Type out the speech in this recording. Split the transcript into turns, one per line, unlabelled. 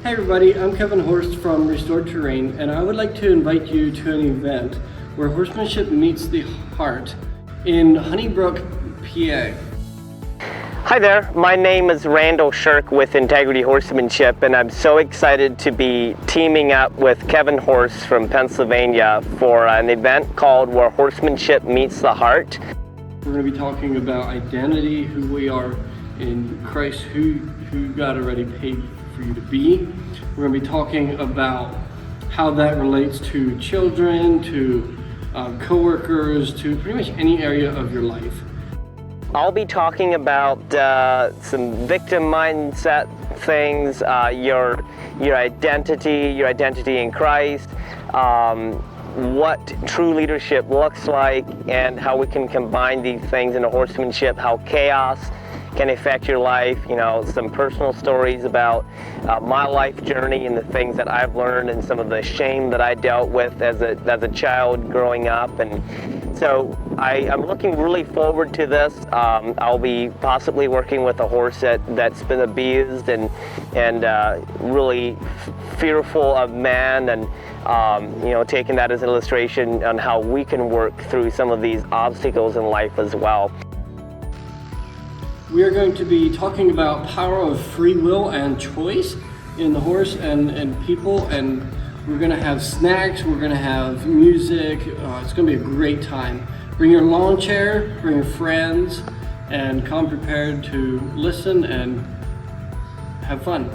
Hey everybody, I'm Kevin Horst from Restored Terrain, and I would like to invite you to an event where horsemanship meets the heart in Honeybrook, PA.
Hi there, my name is Randall Shirk with Integrity Horsemanship, and I'm so excited to be teaming up with Kevin Horst from Pennsylvania for an event called Where Horsemanship Meets the Heart.
We're going to be talking about identity, who we are in Christ, who God already paid for you to be. We're going to be talking about how that relates to children, to co-workers, to pretty much any area of your life.
I'll be talking about some victim mindset things, your identity in Christ, what true leadership looks like, and how we can combine these things into horsemanship, how chaos can affect your life, some personal stories about my life journey and the things that I've learned and some of the shame that I dealt with as a child growing up. And so I'm looking really forward to this. I'll be possibly working with a horse that's been abused and really fearful of man, and taking that as an illustration on how we can work through some of these obstacles in life as well.
We are going to be talking about power of free will and choice in the horse and people, and we're going to have snacks, we're going to have music. It's going to be a great time. Bring your lawn chair, bring your friends, and come prepared to listen and have fun.